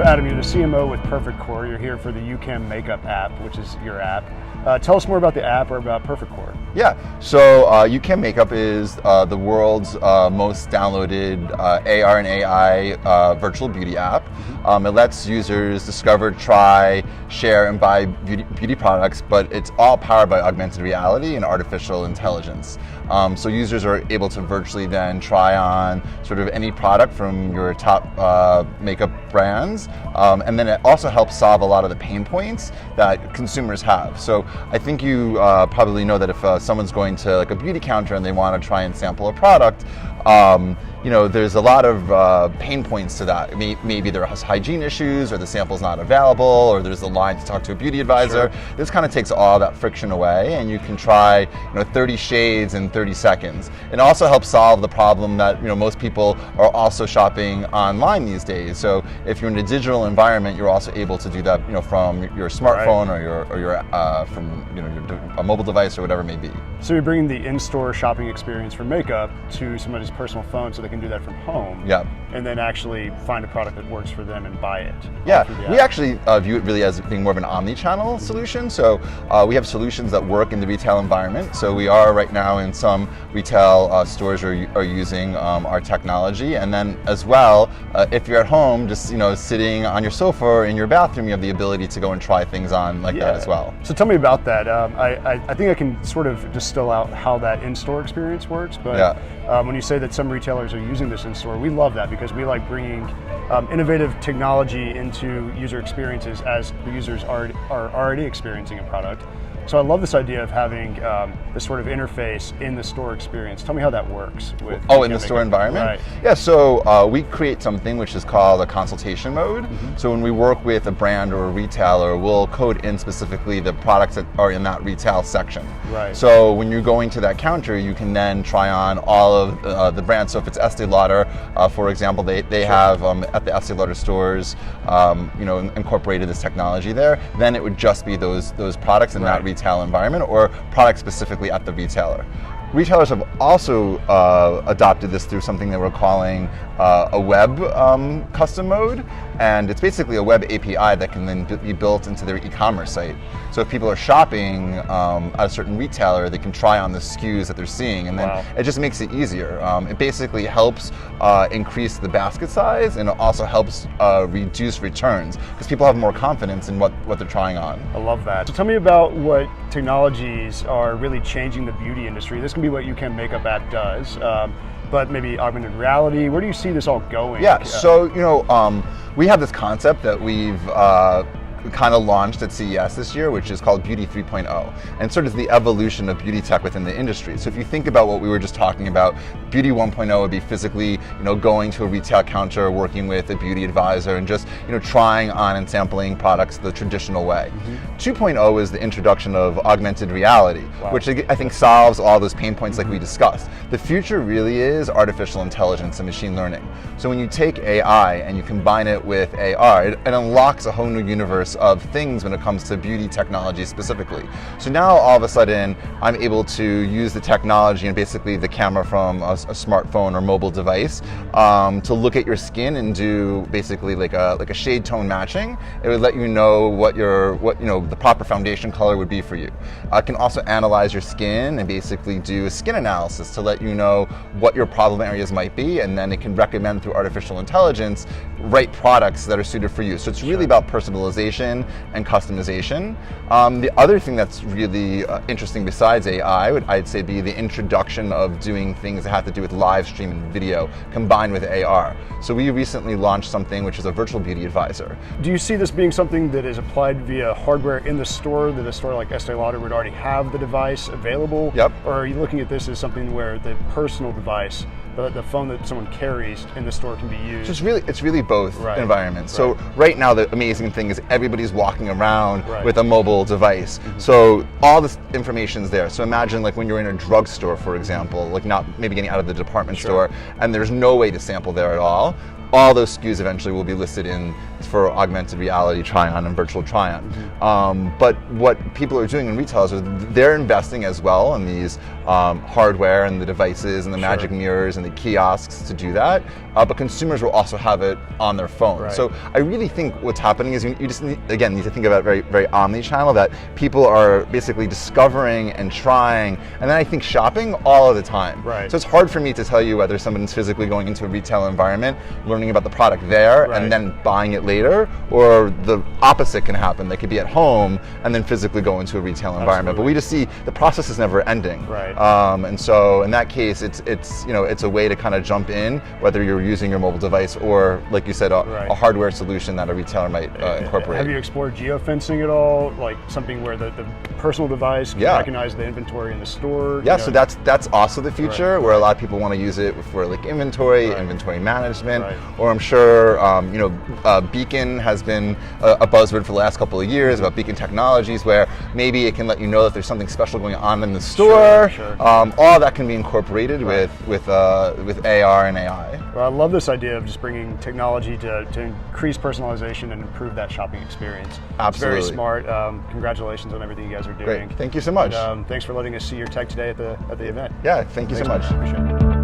So Adam, you're the CMO with Perfect Core. You're here for the YouCam Makeup app, which is your app. Tell us more about the app or about Perfect Core. Yeah, so YouCam Makeup is the world's most downloaded AR and AI virtual beauty app. It lets users discover, try, share, and buy beauty products, but it's all powered by augmented reality and artificial intelligence. So users are able to virtually then try on sort of any product from your top makeup brands, and then it also helps solve a lot of the pain points that consumers have. So I think you probably know that if someone's going to like a beauty counter and they want to try and sample a product, there's a lot of pain points to that. Maybe there are hygiene issues, or the sample's not available, or there's a line to talk to a beauty advisor. Sure. This kind of takes all that friction away, and you can try 30 shades in 30 seconds. It also helps solve the problem that most people are also shopping online these days. So if you're in a digital environment, you're also able to do that from your smartphone, or from a mobile device or whatever it may be. So you're bringing the in-store shopping experience for makeup to somebody's personal phone so they can do that from home. Yeah. And then actually find a product that works for them and buy it. Yeah, we actually view it really as being more of an omni-channel solution. So we have solutions that work in the retail environment. So we are right now in some retail stores are using our technology. And then as well, if you're at home, just sitting on your sofa or in your bathroom, you have the ability to go and try things on like that as well. So tell me about that. I think I can sort of distill out how that in-store experience works. But when you say that some retailers are using this in-store, we love that because we like bringing innovative technology into user experiences as the users are already experiencing a product. So I love this idea of having this sort of interface in the store experience. Tell me how that works. In the store environment? Right. Yeah, so we create something which is called a Consultation Mode. So when we work with a brand or a retailer, we'll code in specifically the products that are in that retail section. Right. So when you're going to that counter, you can then try on all of the brands. So if it's Estee Lauder, for example, they have at the Estee Lauder stores, incorporated this technology there. Then it would just be those products in that retail environment, or products specifically at the retailer. Retailers have also adopted this through something that we're calling a web custom mode, and it's basically a web API that can then be built into their e-commerce site. So if people are shopping at a certain retailer, they can try on the SKUs that they're seeing, and then it just makes it easier. It basically helps increase the basket size, and it also helps reduce returns because people have more confidence in what they're trying on. I love that. So tell me about what technologies are really changing the beauty industry. This can be what YouCam Makeup app does, but maybe augmented reality. Where do you see this all going? Yeah, so we have this concept that we've kind of launched at CES this year, which is called Beauty 3.0, and sort of the evolution of beauty tech within the industry. So if you think about what we were just talking about, Beauty 1.0 would be physically, going to a retail counter, working with a beauty advisor, and just, trying on and sampling products the traditional way. 2.0 is the introduction of augmented reality, which I think solves all those pain points like we discussed. The future really is artificial intelligence and machine learning. So when you take AI and you combine it with AR, it unlocks a whole new universe of things when it comes to beauty technology specifically. So now all of a sudden I'm able to use the technology and basically the camera from a smartphone or mobile device to look at your skin and do basically like a shade tone matching. It would let you know what the proper foundation color would be for you. I can also analyze your skin and basically do a skin analysis to let you know what your problem areas might be, and then it can recommend through artificial intelligence right products that are suited for you. So it's really about personalization and customization. The other thing that's really interesting besides AI would, I'd say, be the introduction of doing things that have to do with live stream and video combined with AR. So we recently launched something which is a virtual beauty advisor. Do you see this being something that is applied via hardware in the store, that a store like Estee Lauder would already have the device available? Yep. Or are you looking at this as something where the personal device, the phone that someone carries in the store, can be used? It's really both environments. So right now the amazing thing is everybody's walking around with a mobile device. So all this information's there. So imagine like when you're in a drugstore, for example, like not maybe getting out of the department store, and there's no way to sample there at all. all those SKUs eventually will be listed in for augmented reality try-on and virtual try-on. But what people are doing in retailers is they're investing as well in these hardware and the devices and the magic mirrors and the kiosks to do that. But consumers will also have it on their phone. Right. So I really think what's happening is you just need to think about it very, very omni-channel, that people are basically discovering and trying, and then I think shopping all of the time. Right. So it's hard for me to tell you whether someone's physically going into a retail environment, learning about the product there, and then buying it later, or the opposite can happen. They could be at home and then physically go into a retail environment. But we just see the process is never ending. Right. And so in that case, it's a way to kind of jump in, whether you're using your mobile device or, like you said, a hardware solution that a retailer might incorporate. Have you explored geofencing at all? Like something where the personal device can recognize the inventory in the store? Yeah, so that's also the future, where a lot of people want to use it for like inventory management, or I'm sure Beacon has been a buzzword for the last couple of years about Beacon technologies, where maybe it can let you know if there's something special going on in the store. All that can be incorporated with AR and AI. Well, I love this idea of just bringing technology to increase personalization and improve that shopping experience. Absolutely. It's very smart. Congratulations on everything you guys are doing. Great. Thank you so much. And, thanks for letting us see your tech today at the event. Yeah, thank you so much. Appreciate it.